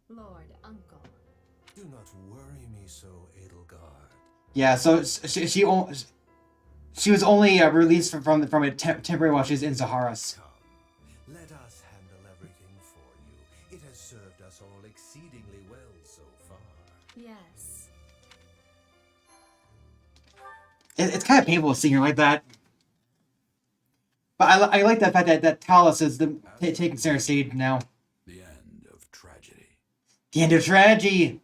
Lord Uncle. Do not worry me so, Edelgard. Yeah, so she was only released from a temporary while she's in Zaharas. Come, let us handle everything for you. It has served us all exceedingly well so far. Yes. It's kind of painful seeing her like that. But I like the fact that Talus is taking center stage now. The end of tragedy. The end of tragedy!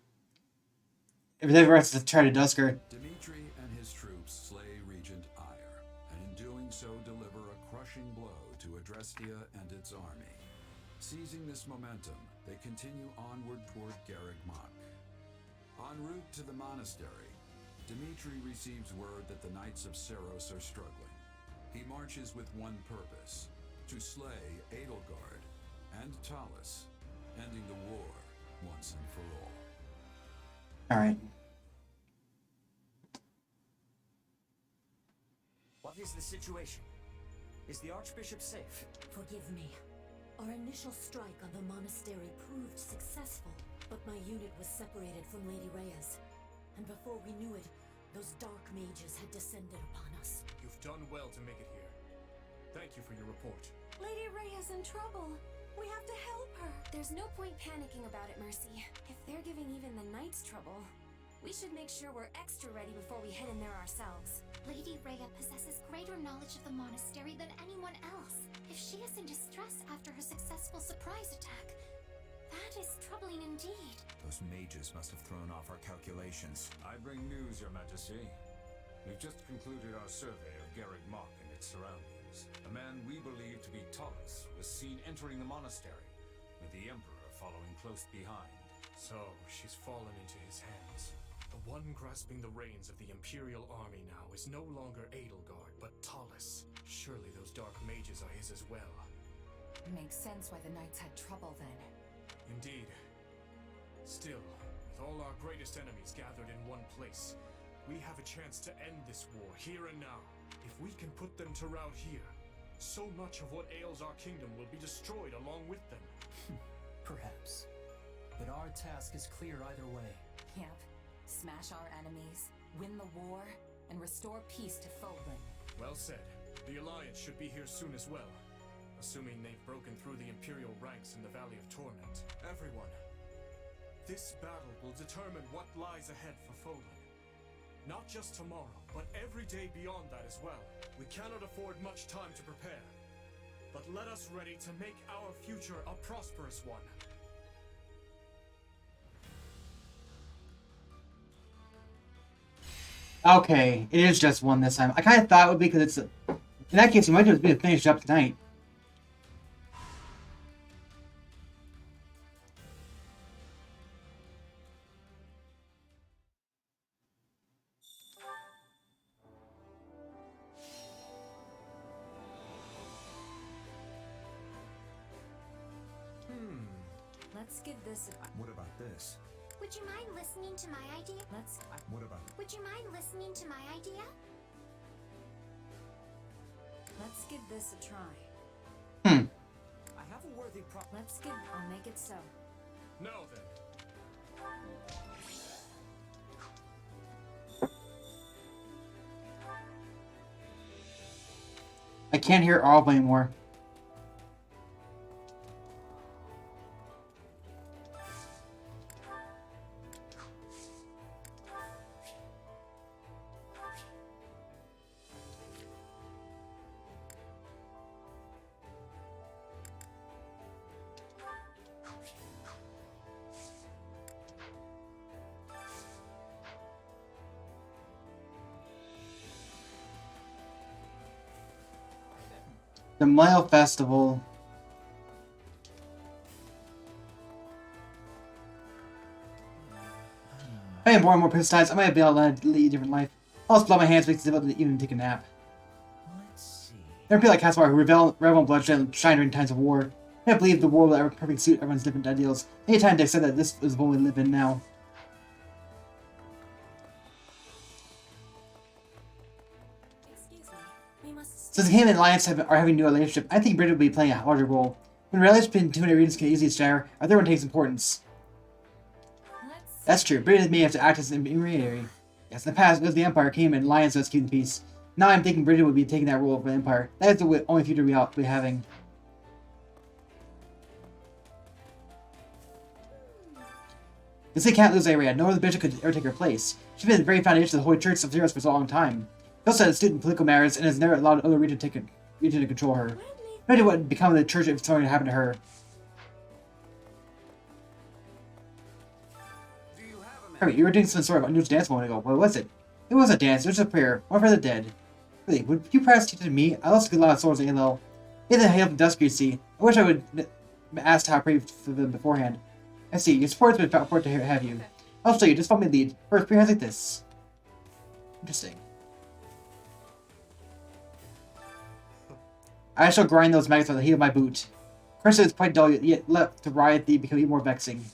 If the rest of Tragedy of Duscur. Dimitri and his troops slay Regent Ire, and in doing so deliver a crushing blow to Adrestia and its army. Seizing this momentum, they continue onward toward Garreg Mach. En route to the monastery, Dimitri receives word that the Knights of Seros are struggling. He marches with one purpose, to slay Edelgard and Talus, ending the war once and for all. Alright. What is the situation? Is the Archbishop safe? Forgive me. Our initial strike on the monastery proved successful, but my unit was separated from Lady Reyes. And before we knew it, those dark mages had descended upon us. You've done well to make it here. Thank you for your report. Lady Reyes in trouble. We have to help her. There's no point panicking about it, Mercy. If they're giving even the Knights trouble, we should make sure we're extra ready before we head in there ourselves. Lady Rhea possesses greater knowledge of the monastery than anyone else. If she is in distress after her successful surprise attack, that is troubling indeed. Those mages must have thrown off our calculations. I bring news, Your Majesty. We've just concluded our survey of Garreg Mach and its surroundings. A man we believe to be Talus was seen entering the monastery, with the Emperor following close behind. So, she's fallen into his hands. The one grasping the reins of the Imperial army now is no longer Edelgard, but Talus. Surely those dark mages are his as well. Makes sense why the Knights had trouble then. Indeed. Still, with all our greatest enemies gathered in one place, we have a chance to end this war here and now. If we can put them to rout here, so much of what ails our kingdom will be destroyed along with them. Perhaps. But our task is clear either way. Yep. Smash our enemies, win the war, and restore peace to Fodlan. Well said. The Alliance should be here soon as well, assuming they've broken through the Imperial ranks in the Valley of Torment. Everyone, this battle will determine what lies ahead for Fodlan. Not just tomorrow, but every day beyond that as well. We cannot afford much time to prepare, but let us ready to make our future a prosperous one. Okay, it is just one this time. I kind of thought it would be because it's... In that case, you might just be able to finish up tonight. Let's give this a... What about this? Would you mind listening to my idea? What about... Would you mind listening to my idea? Let's give this a try. I have a worthy I'll make it so. Now then. I can't hear Arv anymore. The Mile Festival. I am more and more precise. I might be able to lead a different life. I'll just blow my hands, makes it difficult to even take a nap. Let's see. Never be like Caspar, who revel in bloodshed and shine during times of war. I can't believe the world will ever perfectly suit everyone's different ideals. Anytime they said that this is what we live in now. Since him and Alliance are having a new relationship, I think Bridget will be playing a larger role. When relationships between two regions can easily share, everyone takes importance. That's true. Britain may have to act as an intermediary. Yes, in the past, it was the Empire came and alliance was keeping peace. Now I'm thinking Britain would be taking that role for the Empire. That is the only future we'll be having. The city can't lose Area. No other bishop could ever take her place. She's been the very foundation of the Holy Church of Zeros for so long time. She also had a student in political matters and has never allowed other region to control her. No idea what would become of the church if something happened to her. Harry, you were doing some sort of unusual dance a moment ago. What was it? It was a dance. It was a prayer. One for the dead. Really, would you perhaps teach it to me? I lost a lot of souls in ALL. Either hail from Duscur, you see. I wish I would asked how I prayed for them beforehand. I see. Your support has been forward to have you. I'll show you. Just follow me lead. First, prayer like this. Interesting. I shall grind those maggots with the heel of my boot. First, it was quite dull, yet left to riot thee become even more vexing.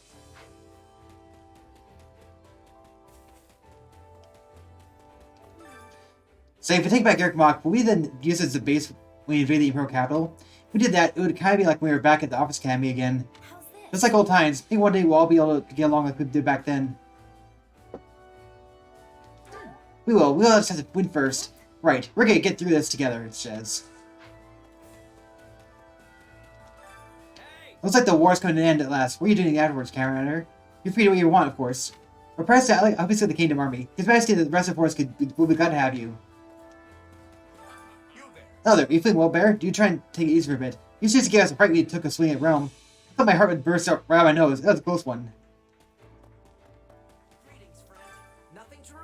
So if we take back Garrick Mach, will we then use it as a base when we invade the Imperial capital? If we did that, it would kind of be like when we were back at the Office Academy again. Just like old times. I think one day we'll all be able to get along like we did back then. We will. We'll just have to win first. Right. We're gonna get through this together, it says. Looks like the war's coming to an end at last. What are you doing afterwards, Commander? You're free to do what you want, of course. But perhaps obviously the Kingdom Army. His Majesty and the rest of the force will be glad to have you. Oh there, you feeling well, Bear? Do you try and take it easy for a bit? You seriously gave us a fright when you took a swing at Realm. I thought my heart would burst out right out my nose. That was a close one.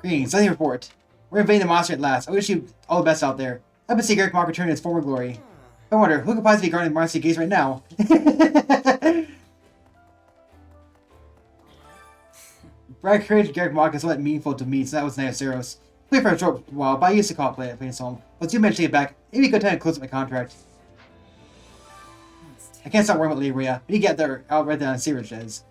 Greetings, nothing to report. We're invading the monster at last. I wish you all the best out there. I've been seeing Garrick Mach return to his former glory. I wonder, who could possibly be guarding the monster gates right now? Brad created Garrick Mach is somewhat meaningful to me, so that was nice, Zeros. Played for a short while, but I used to call it playing his home. But you mentioned it back. Maybe a good time to close up my contract. I can't stop worrying about Lady Rhea. When you get there, I'll write down Sirius says.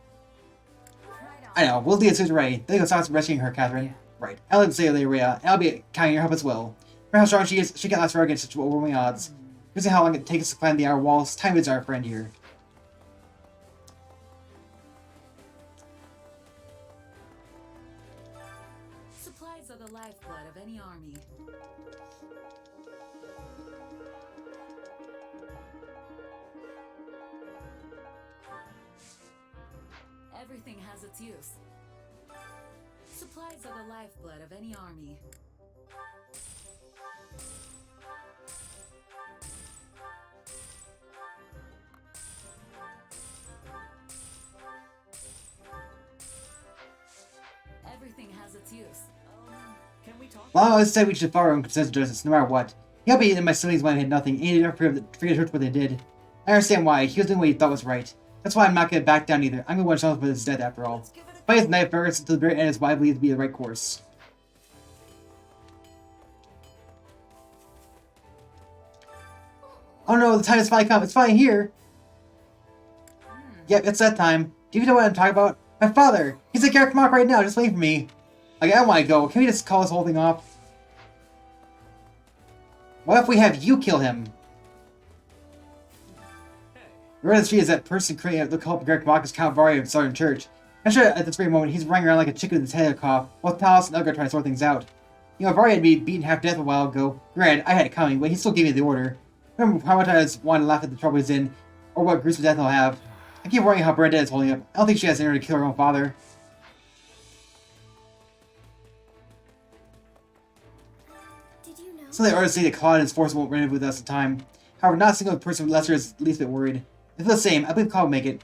I know, we'll do it soon as we're ready. Then you'll stop rescuing her, Catherine. Right. I'll let say Lady Rhea, and I'll be counting your help as well. Remember how strong she is? She can't last forever against such overwhelming odds. Here's how long it takes to climb the outer walls. Time is our friend here. Supplies are the lifeblood of any army. Everything has its use. Supplies are the lifeblood of any army. Everything has its use. Can we talk? Well, I always said we should follow our own consensus justice, no matter what. He'll be in my siblings when I had nothing, and he didn't forget to what they did. I understand why. He was doing what he thought was right. That's why I'm not gonna back down either. I'm gonna want to with his death after all. Fight his knife burgers until the very end is what I believe to be the right course. Oh no, the time is finally come. It's finally here. Yep, it's that time. Do you know what I'm talking about? My father! He's at Garrick Mach right now, just waiting for me. Okay, I want to go. Can we just call this whole thing off? What if we have you kill him? The word of the street is that person creating the cult of Garrick Mach is Count Varia of Southern Church. I'm sure at this very moment he's running around like a chicken with his head cough, while Talos and Elgar try to sort things out. You know, Varia had me beaten half death a while ago. Granted, I had it coming, but he still gave me the order. Remember how much I just wanted to laugh at the trouble he's in, or what gruesome death he'll have. I keep worrying how Brenda is holding up. I don't think she has the energy to kill her own father. Did you know? Some of the artists say that Claude and his force won't run with us in time. However, not a single person with Lesser is at least a bit worried. If the same, I believe Claude will make it.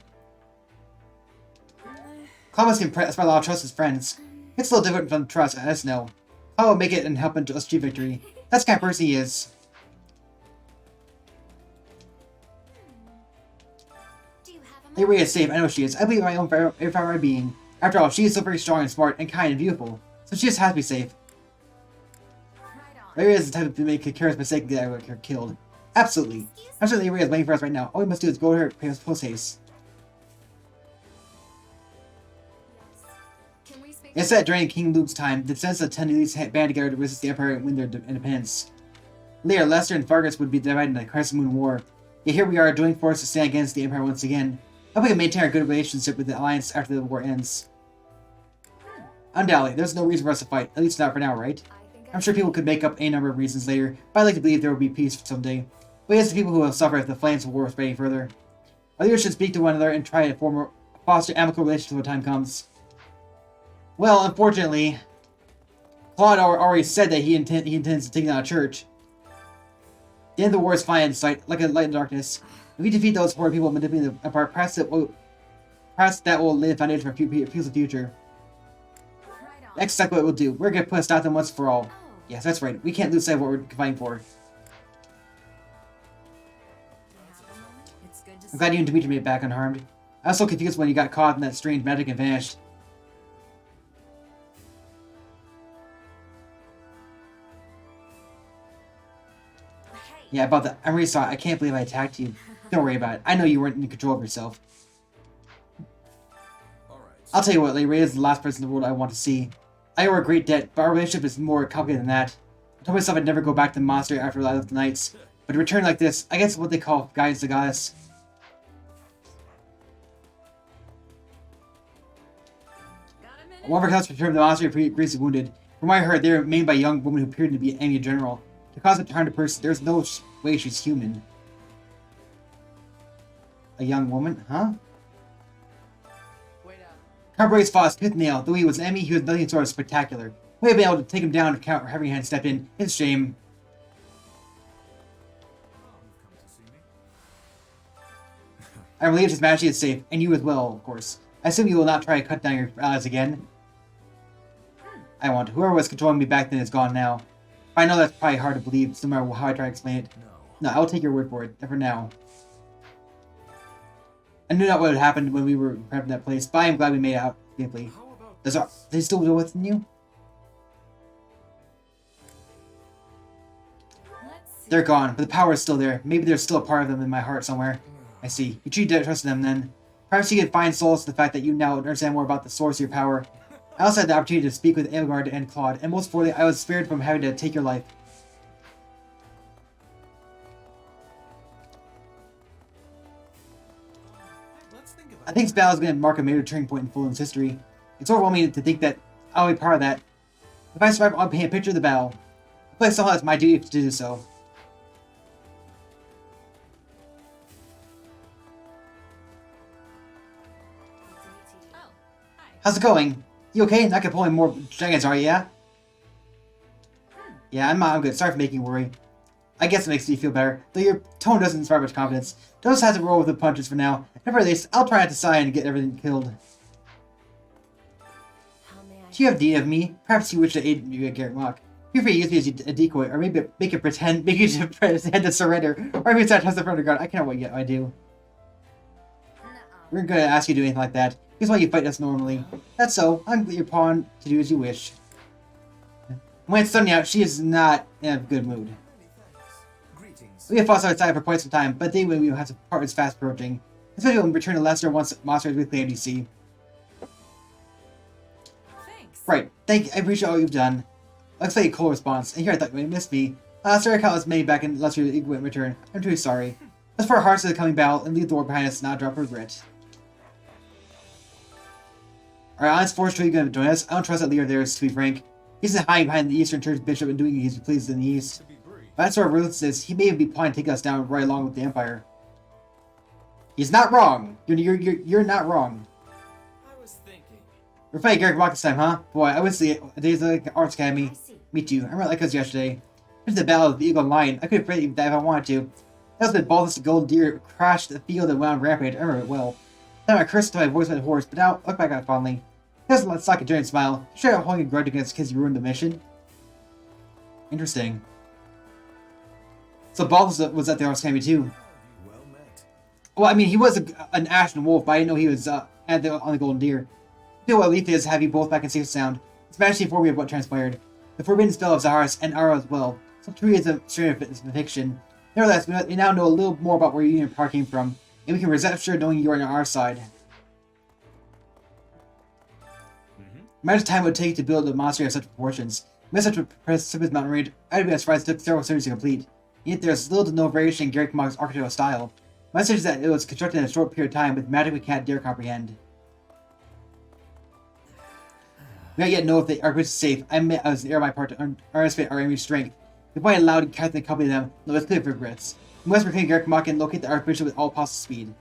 Claude must impress by a lot of trust his friends. It's a little different from trust, I just know. Claude will make it and help us achieve victory. That's the kind of person he is. Lady Rhea is safe, I know she is. I believe in my own very far being. After all, she is so very strong and smart and kind and beautiful. So she just has to be safe. Lady Rhea is the type to make a careless mistake and get her killed. Absolutely. I'm sure Lady Rhea is waiting for us right now. All we must do is go to her post haste. It's that during King Luke's time, the descendants of the 10 elites band together to resist the Empire and win their independence. Later, Lester and Fargus would be divided in the Crescent Moon War. Yet here we are, doing for us to stand against the Empire once again. I hope we can maintain our good relationship with the Alliance after the war ends. Undoubtedly, there's no reason for us to fight, at least not for now, right? I'm sure people could make up a number of reasons later, but I'd like to believe there will be peace someday. But it's the people who will suffer if the flames of war spread any further. Our leaders should speak to one another and try to foster amicable relationships when time comes. Well, unfortunately, Claude already said that he intends to take down a church. The end of the war is finally in sight, like a light in the darkness. If we defeat those horrid people manipulating the Empire, perhaps that will lay the foundation for a peaceful future. That's exactly what we'll do. We're gonna put a stop to them once for all. Yes, that's right. We can't lose sight of what we're fighting for. I'm glad you and Dimitri made it back unharmed. I was so confused when you got caught in that strange magic and vanished. Yeah, about that. I'm really sorry. I can't believe I attacked you. Don't worry about it. I know you weren't in control of yourself. I'll tell you what, Lady Ray is the last person in the world I want to see. I owe her a great debt, but our relationship is more complicated than that. I told myself I'd never go back to the monastery after I left the Knights, but to return like this, I guess what they call guidance to goddess. One of our cousins returned to the monastery grievously wounded. From what I heard, they were made by a young woman who appeared to be an enemy general. To cause it to harm a person, there's no way she's human. A young woman? Huh? Carboy's fought tooth and nail. Though he was an enemy, he was nothing sort of spectacular. We have been able to take him down without having a hand step in. It's a shame. I believe His Majesty is safe, and you as well, of course. I assume you will not try to cut down your allies again. I won't. Whoever was controlling me back then is gone now. I know that's probably hard to believe, no matter how I try to explain it. No, I will take your word for it, for now. I knew not what had happened when we were prepped in that place, but I am glad we made it out safely. Does they still deal with you? They're gone, but the power is still there. Maybe there's still a part of them in my heart somewhere. I see. You truly trust them then. Perhaps you could find solace in the fact that you now understand more about the source of your power. I also had the opportunity to speak with Elgard and Claude, and most importantly, I was spared from having to take your life. I think this battle is going to mark a major turning point in Fulham's history. It's overwhelming to think that I'll be part of that. If I survive, I'll paint a picture of the battle. I feel like somehow it's my duty to do so. How's it going? You okay? Not gonna pull any more dragons, are you, yeah? Yeah, I'm good. Sorry for making you worry. I guess it makes me feel better, though your tone doesn't inspire much confidence. Don't just have to roll with the punches for now. Nevertheless, I'll try not to sigh and get everything killed. Do you have need of me? Perhaps you wish to aid me with Garrett Mock. Feel free to use me as a decoy, or maybe make it pretend to surrender, or maybe it's not just the front of guard. I can't wait yet. I do. We're gonna ask you to do anything like that. Here's why you fight us normally. That's so. I'm your pawn to do as you wish. When it's sunny out, she is not in a good mood. We have fought outside for quite some time, but the day we will have to part is fast approaching. Especially when we return to Leicester once monsters reclaimed, you see. Thanks. Right. Thank you. I appreciate all you've done. Looks like a cool response. And here I thought you might have missed me. Sorry I countless many back in Leicester in return. I'm truly sorry. Let's put our hearts to the coming battle and leave the war behind us, not drop regret. Our honest force truly going to join us. I don't trust that leader there, to be frank. He's hiding behind the Eastern Church bishop and doing as he pleases in the East. But that sort of ruthlessness, he may even be planning to take us down right along with the Empire. He's not wrong. You're not wrong. I was thinking. We're fighting Garrett Mock this time, huh? Boy, I went to the days of the Arts Academy. Me too. I remember like us yesterday. After the battle of the Eagle and Lion, I could have prayed that if I wanted to. That was when Balthus the Golden Deer crashed the field and went on rampage. I remember it well. Then I cursed until my voice went hoarse, but now look back on it fondly. He doesn't let Sock a giant smile. Straight out holding a grudge against kids who ruined the mission. Interesting. So Balthus was at the Arts Academy too. Well, I mean, he was an Ashen Wolf, but I didn't know he was on the Golden Deer. I feel what relief it is to have you both back in safe sound. It's Majesty informed me of what transpired. The forbidden spell of Zaharis and Ara as well. So truly is a strain of fiction. Nevertheless, we now know a little more about where Union Park came from, and we can rest assured knowing you are on our side. Imagine the time it would take to build a monastery of such proportions. With such a precipitous mountain range, I'd be surprised it took several centuries to complete. Yet there's little to no variation in Garrett Mock's architectural style. My message is that it was constructed in a short period of time with magic we can't dare comprehend. We don't yet know if the outpost is safe. I admit I was an error on my part to underestimate our enemy's strength. If I allowed Captain to accompany them, no, it's clear for regrets. We must reclaim Garrick Mach and locate the Archbishop with all possible speed.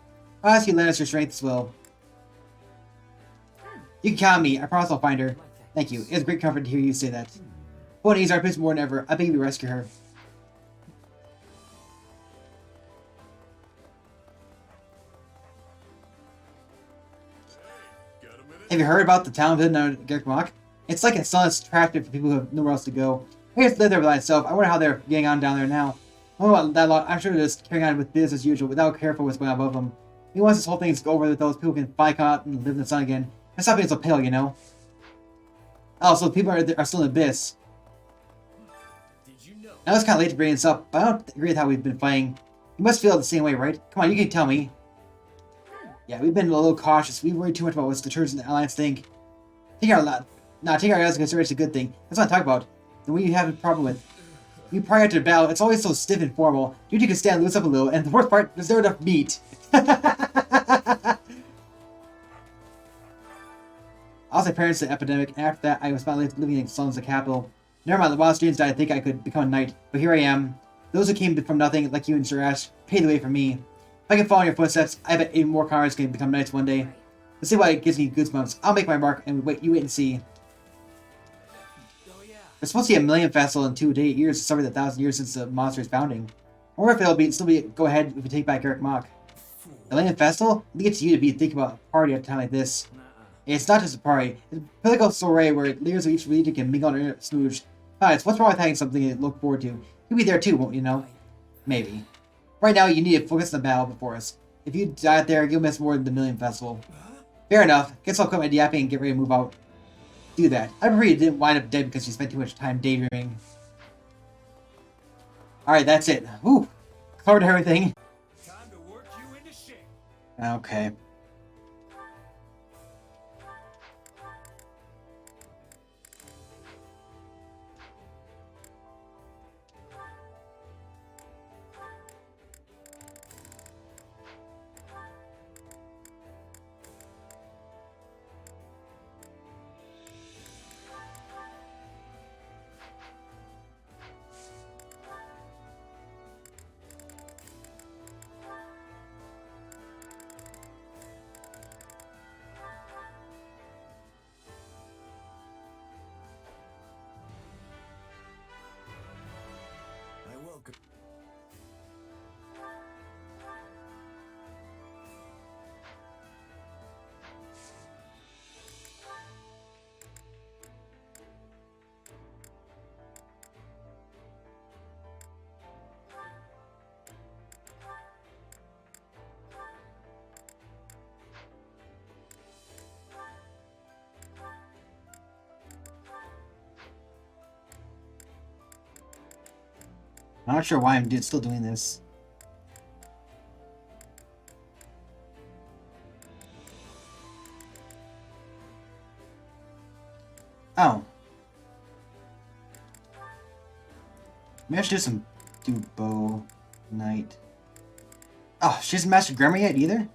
I'll ask you to lend us your strength as well. You can count on me. I promise I'll find her. Thank you. It's a great comfort to hear you say that. But needs Archbishop more than ever. I beg you to rescue her. Have you heard about the town of Garrick Mach? It's like it's not attractive for people who have nowhere else to go. I just live there by myself. I wonder how they're getting on down there now. I don't know about that lot. I'm sure they're just carrying on with business as usual without careful what's going on above them. He wants this whole thing to go over with those people can finally come out and live in the sun again. And stop being so pale, you know? Oh, so people are still in the abyss. Did you know? I know it's kind of late to bring this up, but I don't agree with how we've been fighting. You must feel the same way, right? Come on, you can tell me. Yeah, we've been a little cautious. We worry too much about what the Church and the Alliance think. Taking our guys into consideration is a good thing. That's what I talk about. And what you have a problem with. You prior to battle, it's always so stiff and formal. Duty can stand loose up a little, and the worst part, there's never enough meat. I lost my parents to the epidemic, and after that, I was finally living in slums of the capital. Never mind, the wild streams died. I think I could become a knight, but here I am. Those who came from nothing, like you and Sir Ash, paved the way for me. If I can follow in your footsteps, I bet even more comrades can become knights one day. Let's see why it gives me goosebumps. I'll make my mark, and you wait and see. There's supposed to be a million festival in 2 years to celebrate the 1,000 years since the monster's founding. I wonder if it'll still be go ahead if we take back Garrick Mach. The Millennium Festival? I think it's you to be thinking about a party at a time like this. It's not just a party. It's a political soiree where leaders of each region can mingle and smooch. Besides, what's wrong with having something to look forward to? You'll be there too, won't you know? Maybe. Right now, you need to focus on the battle before us. If you die out there, you'll miss more than the Millennium Festival. Fair enough. Guess I'll quit my yapping and get ready to move out. Do that. I really didn't wind up dead because you spent too much time daydreaming. Alright, that's it. Whew. Covered everything. Time to work you into shape. Okay. I'm not sure why I'm still doing this. Oh. Maybe I should do bow, knight. Oh, she hasn't mastered grammar yet either?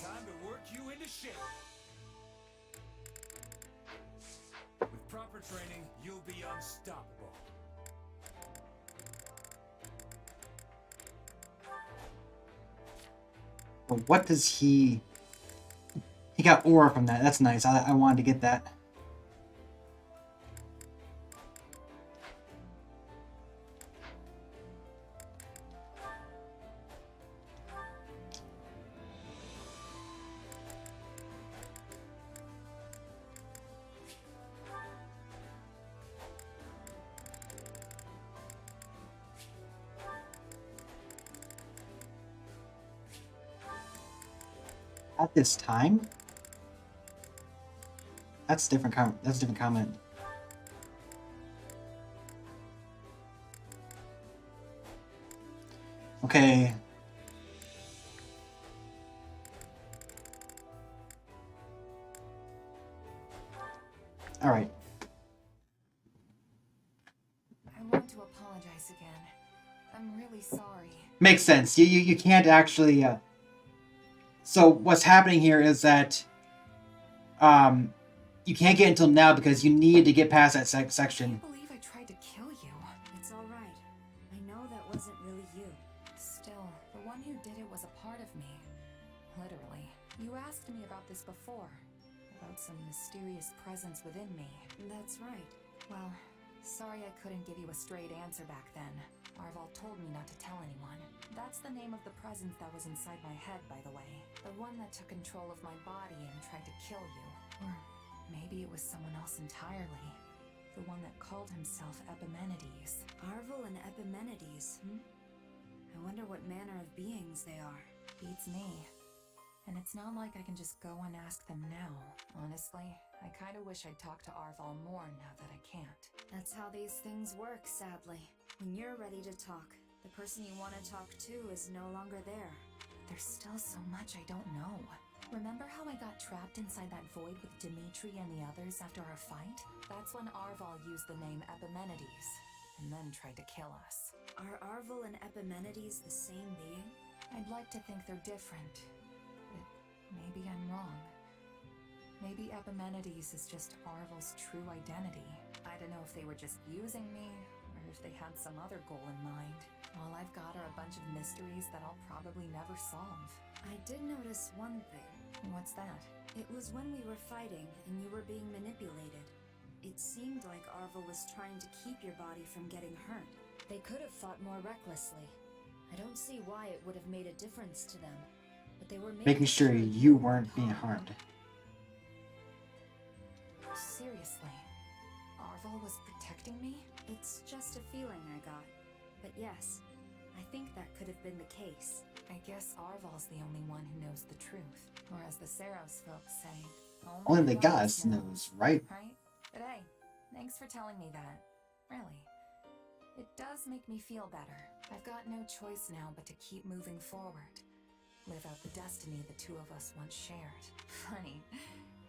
Time to work you into shape. With proper training, you'll be unstoppable. But what does he... He got ore from that. That's nice. I wanted to get that. At this time? That's different. That's a different comment. Okay. All right. I want to apologize again. I'm really sorry. Makes sense. You can't actually. So what's happening here is that you can't get until now because you need to get past that section. I can't believe I tried to kill you. It's alright. I know that wasn't really you. Still, the one who did it was a part of me. Literally. You asked me about this before. About some mysterious presence within me. That's right. Well, sorry I couldn't give you a straight answer back then. Arval told me not to tell anyone. That's the name of the presence that was inside my head, by the way. The one that took control of my body and tried to kill you. Or maybe it was someone else entirely. The one that called himself Epimenides. Arval and Epimenides, I wonder what manner of beings they are. Beats me. And it's not like I can just go and ask them now. Honestly, I kinda wish I'd talked to Arval more now that I can't. That's how these things work, sadly. When you're ready to talk, the person you want to talk to is no longer there. There's still so much I don't know. Remember how I got trapped inside that void with Dimitri and the others after our fight? That's when Arval used the name Epimenides, and then tried to kill us. Are Arval and Epimenides the same being? I'd like to think they're different, but maybe I'm wrong. Maybe Epimenides is just Arval's true identity. I don't know if they were just using me, or if they had some other goal in mind. All I've got are a bunch of mysteries that I'll probably never solve. I did notice one thing. What's that? It was when we were fighting and you were being manipulated. It seemed like Arval was trying to keep your body from getting hurt. They could have fought more recklessly. I don't see why it would have made a difference to them. But they were making sure you weren't being harmed. Seriously? Arval was protecting me? It's just a feeling I got. But yes, I think that could have been the case. I guess Arval's the only one who knows the truth. Or as the Saros folks say, only the goddess knows, right? Right? But hey, thanks for telling me that. Really. It does make me feel better. I've got no choice now but to keep moving forward. Live out the destiny the two of us once shared. Funny.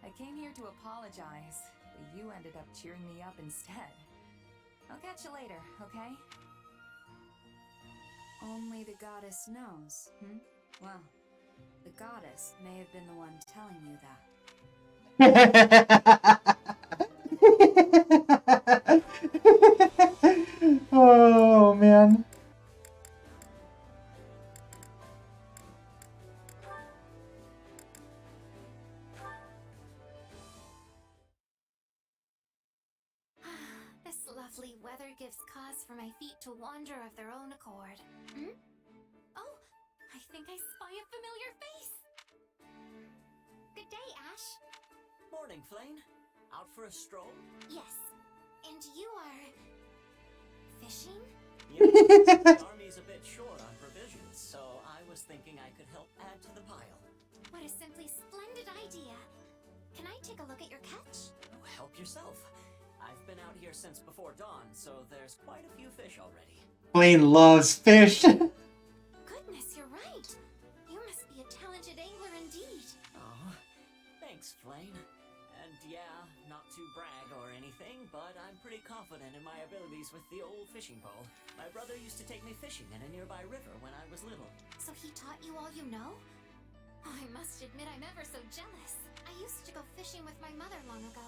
I came here to apologize, but you ended up cheering me up instead. I'll catch you later, okay? Only the goddess knows, Well, the goddess may have been the one telling you that. Oh, man. This lovely weather gives cause for my feet to wander of their own accord. Oh, I think I spy a familiar face. Good day, Ash. Morning, Flane. Out for a stroll? Yes. And you are... fishing? Yeah, the army's a bit short on provisions, so I was thinking I could help add to the pile. What a simply splendid idea. Can I take a look at your catch? Oh, help yourself. I've been out here since before dawn, so there's quite a few fish already. Blaine loves fish. Goodness, you're right. You must be a talented angler indeed. Oh, thanks, Flane. And yeah, not to brag or anything, but I'm pretty confident in my abilities with the old fishing pole. My brother used to take me fishing in a nearby river when I was little. So he taught you all you know? Oh, I must admit I'm ever so jealous. I used to go fishing with my mother long ago.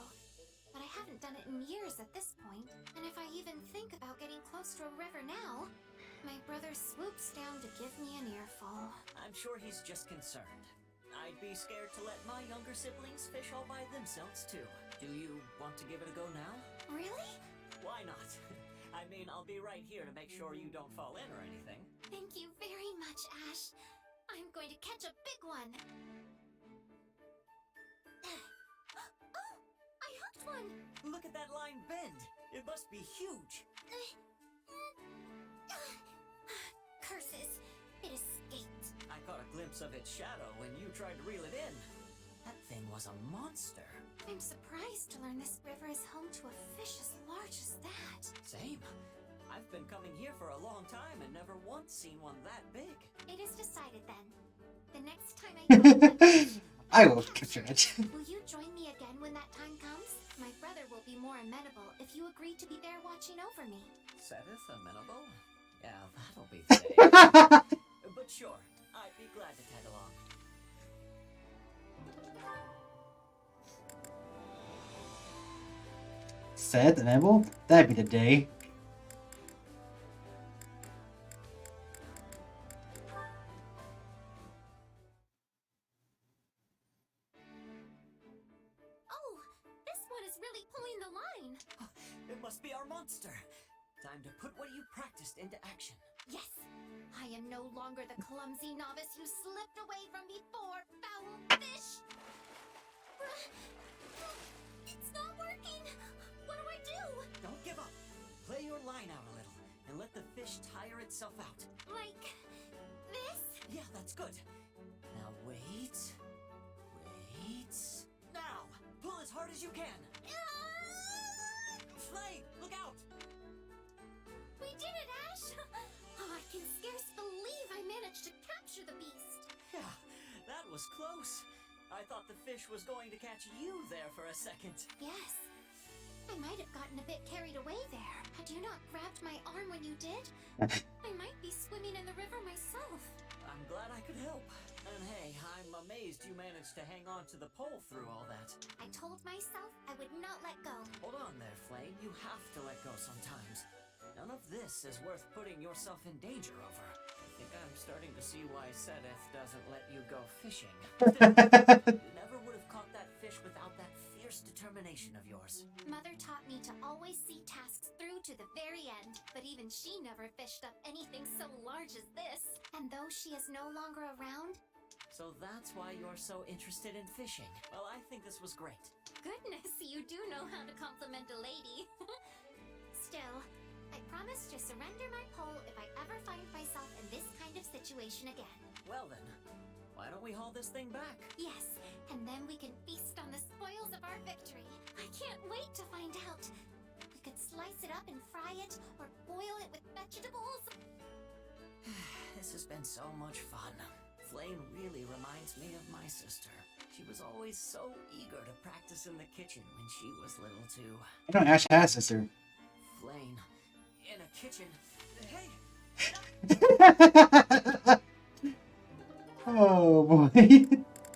But I haven't done it in years at this point. And if I even think about getting close to a river now, My brother swoops down to give me an earful. I'm sure he's just concerned. I'd be scared to let my younger siblings fish all by themselves, too. Do you want to give it a go now? Really? Why not? I mean, I'll be right here to make sure you don't fall in or anything. Thank you very much, Ash. I'm going to catch a big one. Oh, I hooked one. Look at that line bend. It must be huge. Curses. It escaped. I caught a glimpse of its shadow when you tried to reel it in. That thing was a monster. I'm surprised to learn this river is home to a fish as large as that. Same. I've been coming here for a long time and never once seen one that big. It is decided then. The next time I I will capture it. Will you join me again when that time comes? My brother will be more amenable if you agree to be there watching over me. Sedith amenable? Yeah, that'll be the day. But sure, I'd be glad to tag along. Said amenable? That'd be the day. Oh, this one is really pulling the line. It must be our monster. Time to put what you practiced into action. Yes, I am no longer the clumsy novice you slipped away from before, foul fish. It's not working. What do I do? Don't give up. Play your line out a little and let the fish tire itself out. Like this? Yeah, that's good. Now wait. Wait. Now! Pull as hard as you can. Flame, look out! We did it, Ash! Oh, I can scarce believe I managed to capture the beast. Yeah, that was close. I thought the fish was going to catch you there for a second. Yes. I might have gotten a bit carried away there. Had you not grabbed my arm when you did, I might be swimming in the river myself. I'm glad I could help. And hey, I'm amazed you managed to hang on to the pole through all that. I told myself I would not let go. Hold on there, Flame. You have to let go sometimes. None of this is worth putting yourself in danger over. I think I'm starting to see why Sedith doesn't let you go fishing. You never would have caught that fish without that fierce determination of yours. Mother taught me to always see tasks through to the very end, but even she never fished up anything so large as this. And though she is no longer around... So that's why you're so interested in fishing. Well, I think this was great. Goodness, you do know how to compliment a lady. Still, I promise to surrender my pole if I ever find myself in this kind of situation again. Well then, why don't we haul this thing back? Yes, and then we can feast on the spoils of our victory. I can't wait to find out. We could slice it up and fry it, or boil it with vegetables. This has been so much fun. Flame really reminds me of my sister. She was always so eager to practice in the kitchen when she was little too. I don't Ash has sister. Flame, in a kitchen. Hey! Oh boy.